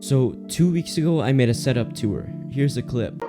So 2 weeks ago I made a setup tour. Here's a clip.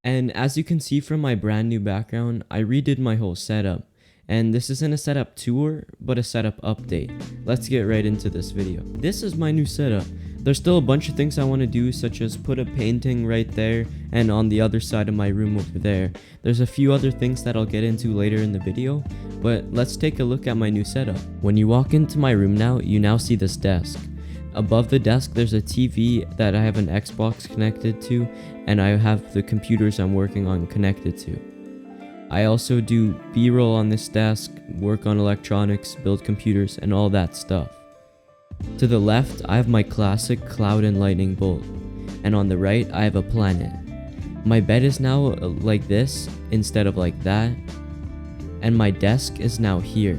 And as you can see from my brand new background, I redid my whole setup. And this isn't a setup tour, but a setup update. Let's get right into this video. This is my new setup. There's still a bunch of things I want to do, such as put a painting right there and on the other side of my room over there. There's a few other things that I'll get into later in the video, but let's take a look at my new setup. When you walk into my room now, you now see this desk. Above the desk, there's a TV that I have an Xbox connected to, and I have the computers I'm working on connected to. I also do B-roll on this desk, work on electronics, build computers, and all that stuff. To the left, I have my classic cloud and lightning bolt, and on the right, I have a planet. My bed is now like this instead of like that, and my desk is now here.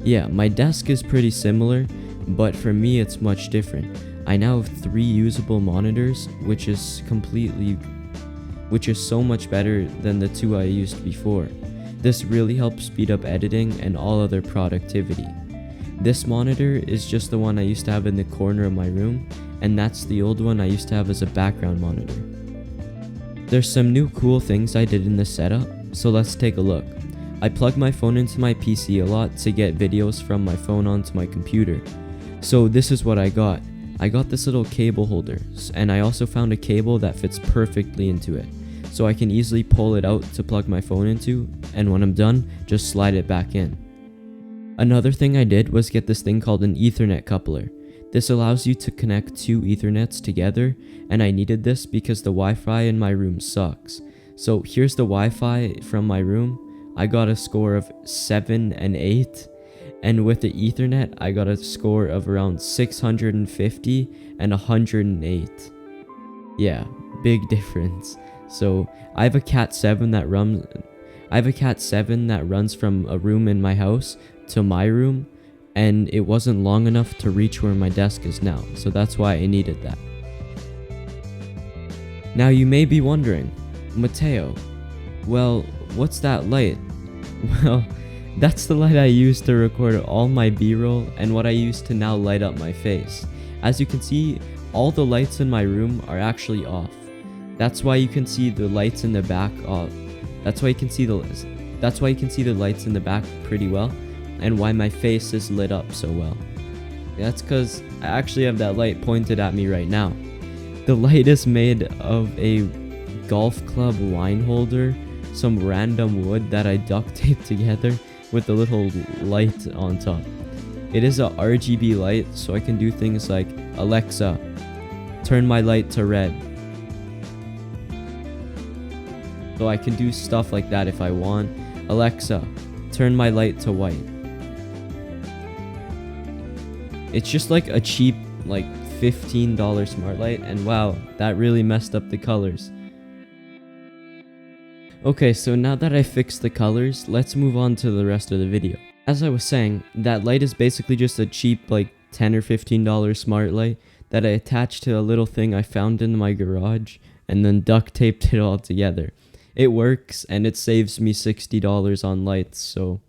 Yeah, my desk is pretty similar, but for me it's much different. I now have 3 usable monitors, which is so much better than the 2 I used before. This really helps speed up editing and all other productivity. This monitor is just the one I used to have in the corner of my room, and that's the old one I used to have as a background monitor. There's some new cool things I did in this setup, so let's take a look. I plug my phone into my PC a lot to get videos from my phone onto my computer. So this is what I got. I got this little cable holder, and I also found a cable that fits perfectly into it. So I can easily pull it out to plug my phone into, and when I'm done, just slide it back in. Another thing I did was get this thing called an Ethernet coupler. This allows you to connect 2 Ethernets together, and I needed this because the Wi-Fi in my room sucks. So here's the Wi-Fi from my room. I got a score of 7 and 8, and with the Ethernet I got a score of around 650 and 108. Yeah, big difference. So I have a Cat 7 that runs from a room in my house to my room, and it wasn't long enough to reach where my desk is now, so that's why I needed that. Now you may be wondering, Mateo, well, what's that light? Well, that's the light I use to record all my B-roll and what I use to now light up my face. As you can see, all the lights in my room are actually off. That's why you can see the lights in the back off. That's why you can see the lights in the back pretty well, and why my face is lit up so well. That's because I actually have that light pointed at me right now. The light is made of a golf club wine holder, some random wood that I duct taped together with a little light on top. It is a RGB light, so I can do things like, Alexa, turn my light to red. So I can do stuff like that if I want. Alexa, turn my light to white. It's just like a cheap, like $15 smart light, and wow, that really messed up the colors. Okay, so now that I fixed the colors, let's move on to the rest of the video. As I was saying, that light is basically just a cheap like $10 or $15 smart light that I attached to a little thing I found in my garage and then duct taped it all together. It works, and it saves me $60 on lights, so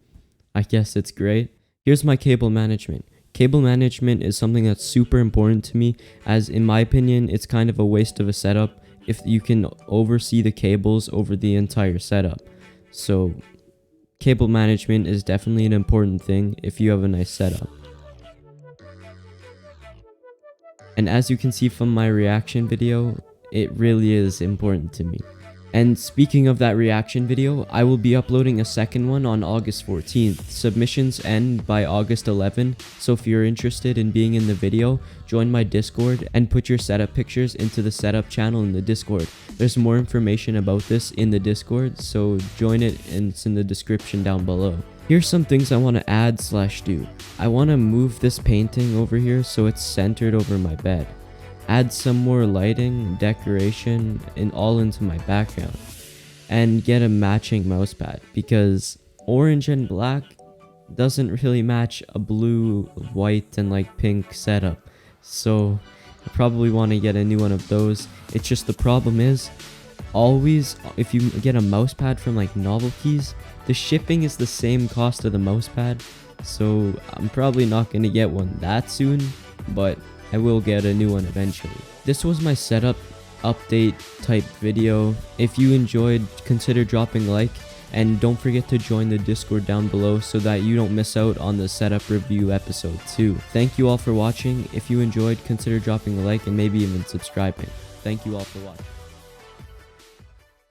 I guess it's great. Here's my cable management. Cable management is something that's super important to me, as in my opinion, it's kind of a waste of a setup if you can oversee the cables over the entire setup. So cable management is definitely an important thing if you have a nice setup. And as you can see from my reaction video, it really is important to me. And speaking of that reaction video, I will be uploading a second one on August 14th. Submissions end by August 11, so if you're interested in being in the video, join my Discord and put your setup pictures into the setup channel in the Discord. There's more information about this in the Discord, so join it, and it's in the description down below. Here's some things I want to add/do. I want to move this painting over here so it's centered over my bed. Add some more lighting, decoration, and all into my background. And get a matching mousepad, because orange and black doesn't really match a blue, white, and like pink setup. So I probably want to get a new one of those. It's just the problem is, always, if you get a mouse pad from like Novel Keys, the shipping is the same cost of the mouse pad. So I'm probably not going to get one that soon, but I will get a new one eventually. This was my setup update type video. If you enjoyed, consider dropping a like, and don't forget to join the Discord down below so that you don't miss out on the setup review episode 2. Thank you all for watching. If you enjoyed, consider dropping a like and maybe even subscribing. Thank you all for watching.